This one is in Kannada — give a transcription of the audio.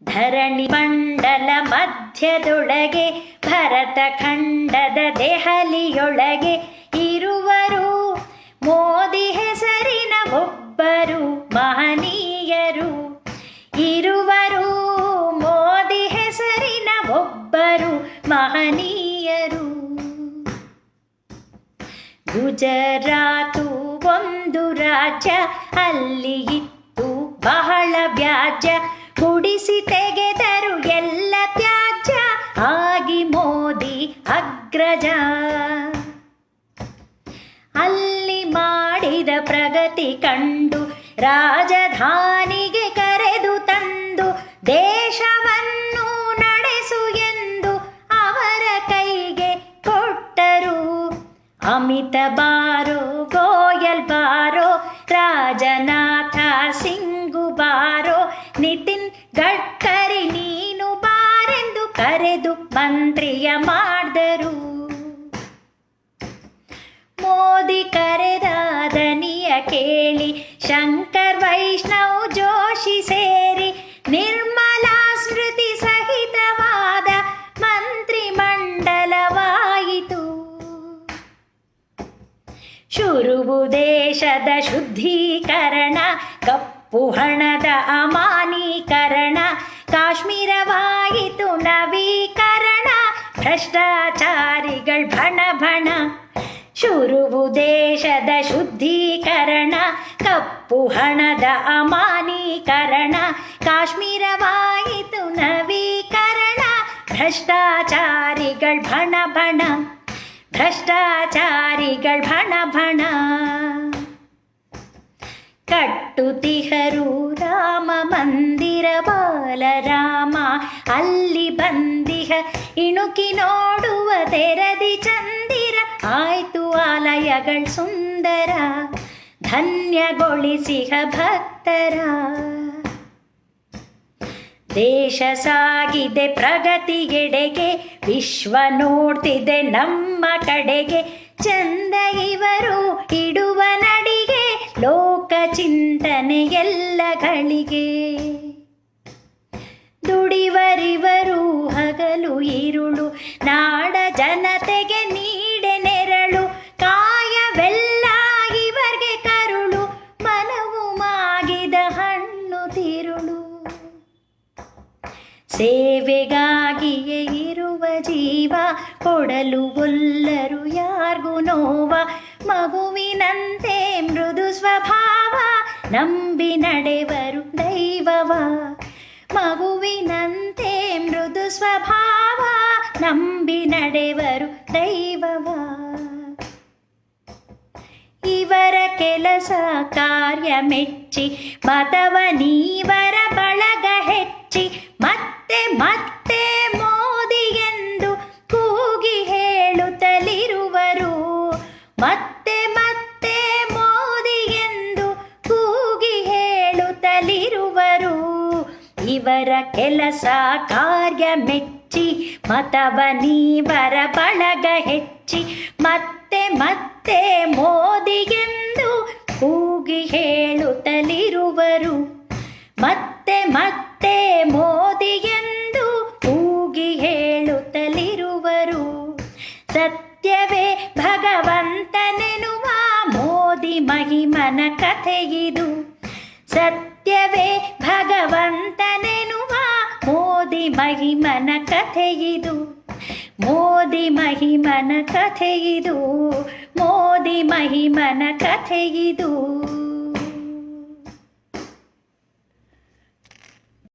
ಧರಣಿ ಮಂಡಲ ಮಧ್ಯದೊಳಗೆ ಭರತ ಖಂಡದ ದೆಹಲಿಯೊಳಗೆ ಇರುವರು ಮೋದಿ ಹೆಸರಿನ ಒಬ್ಬರು ಮಹನೀಯರು. ಇರುವರು ಮೋದಿ ಹೆಸರಿನ ಒಬ್ಬರು ಮಹನೀಯರು. ಗುಜರಾತು ಒಂದು ರಾಜ್ಯ, ಅಲ್ಲಿ ಇತ್ತು ಬಹಳ ವ್ಯಾಜ್ಯ. ಗುಡಿಸಿ ತೆಗೆದರು ಎಲ್ಲ ತ್ಯಾಜ್ಯ, ಆಗಿ ಮೋದಿ ಅಗ್ರಜ. ಅಲ್ಲಿ ಮಾಡಿದ ಪ್ರಗತಿ ಕಂಡು ರಾಜಧಾನಿಗೆ ಕರೆದು ತಂದು ದೇಶವನ್ನು ನಡೆಸು ಎಂದು ಅವರ ಕೈಗೆ ಕೊಟ್ಟರು. ಅಮಿತ ಬಾರೋ ಗೋಯಲ್ ಬಾರೋ, ರಾಜನಾಥ ಸಿಂಗು ಬಾರೋ, ನಿತಿನ್ ಗಡ್ಕರಿ ನೀನು ಬಾರೆಂದು ಕರೆದು ಮಂತ್ರಿಯ ಮಾಡಿದರು. ಮೋದಿ ಕರೆದ ದನಿಯ ಕೇಳಿ ಶಂಕರ್ ವೈಷ್ಣವ್ ಜೋಶಿ ಸೇರಿ ನಿರ್ಮಲಾ ಸ್ಮೃತಿ ಸಹಿತವಾದ ಮಂತ್ರಿಮಂಡಲವಾಯಿತು. ಶುರುವು ದೇಶದ ಶುದ್ಧೀಕರಣ, ಕಪ್ಪು ಹಣದ ಅಮಾನೀಕರಣ. ಕಾಶ್ಮೀರವಾಯಿತು ನವೀಕರಣ, ಭ್ರಷ್ಟಾಚಾರಿಗಳ್ ಭಣ ಭಣ. ಶುರುವು ದೇಶದ ಶುದ್ಧೀಕರಣ, ಕಪ್ಪು ಹಣದ ಅಮಾನೀಕರಣ. ಕಾಶ್ಮೀರವಾಯಿತು ನವೀಕರಣ, ಭ್ರಷ್ಟಾಚಾರಿಗಳ್ ಭಣ ಭಣ. ಭ್ರಷ್ಟಾಚಾರಿಗಳ್ ಭಣ ಭಣ. ಕಟ್ಟುತಿಹರು ರಾಮ ಮಂದಿರ ಬಾಲರಾಮ, ಅಲ್ಲಿ ಬಂದಿಹ ಇಣುಕಿ ನೋಡುವ ತೆರದಿ ಚಂದಿರ. ಆಯ್ತು ಆಲಯಗಳ್ ಸುಂದರ, ಧನ್ಯಗೊಳಿಸಿಹ ಭಕ್ತರ. ದೇಶ ಸಾಗಿದೆ ಪ್ರಗತಿಗೆಡೆಗೆ, ವಿಶ್ವ ನೋಡ್ತಿದೆ ನಮ್ಮ ಕಡೆಗೆ. ಚಂದ ಇವರು ಇಡುವ ನಡಿಗೆ, ಲೋಕ ಚಿಂತನೆ ಎಲ್ಲಗಳಿಗೆ. ದುಡಿವರಿವರು ಹಗಲು ಇರುಳು, ನಾಡ ಜನತೆಗೆ ನೀಡೆ ನೆರಳು. ಕಾಯವೆಲ್ಲ ಇವರ್ಗೆ ಕರುಳು, ಮನವು ಮಾಗಿದ ಹಣ್ಣು ತಿರುಳು. ಸೇವೆಗಾಗಿಯೇ ಇರುವ ಜೀವ, ಕೊಡಲು ಒಲ್ಲರು ಯಾರ್ಗೂ ನೋವ. ಮಗುವಿನಂತೆ ಮೃದು ಸ್ವಭಾವ, ನಂಬಿ ನಡೆವರು ದೈವವ. ಮಗುವಿನಂತೆ ಮೃದು ಸ್ವಭಾವ, ನಂಬಿ ನಡೆವರು ದೈವವ. ಇವರ ಕೆಲಸ ಕಾರ್ಯ ಮೆಚ್ಚಿ, ಮತವ ನೀವರ ಬಳಗ ಹೆಚ್ಚಿ. ಮತ್ತೆ ಮತ್ತೆ ಮೋದಿ ಎಂದು ಕೂಗಿ ಹೇಳುತ್ತಲಿರುವರು. ಮತ್ತೆ ಮತ್ತೆ ಮೋದಿ ಎಂದು ಕೂಗಿ ಹೇಳುತ್ತಲಿರುವರು. ಇವರ ಕೆಲಸ ಕಾರ್ಯ ಮೆಚ್ಚಿ, ಮತವ ನೀವರ ಬಳಗ ಹೆಚ್ಚಿ. ಮತ್ತೆ ಮತ್ತೆ ಮೋದಿ ಎಂದು ಕೂಗಿ ಹೇಳುತ್ತಲಿರುವರು. ಮತ್ತೆ ಮತ್ತೆ ಮೋದಿ ಎಂದು ಕೂಗಿ ಹೇಳುತ್ತಲಿರುವರು. ಸತ್ಯವೇ ಭಗವಂತನೆನುವ ಮೋದಿ ಮಹಿಮನ ಕಥೆಯಿದು. ಸತ್ಯವೇ ಭಗವಂತನೆನುವ ಮೋದಿ ಮಹಿಮನ ಕಥೆಯಿದು. ಮೋದಿ ಮಹಿಮನ ಕಥೆಯಿದು. ಮೋದಿ ಮಹಿಮನ ಕಥೆಯಿದು.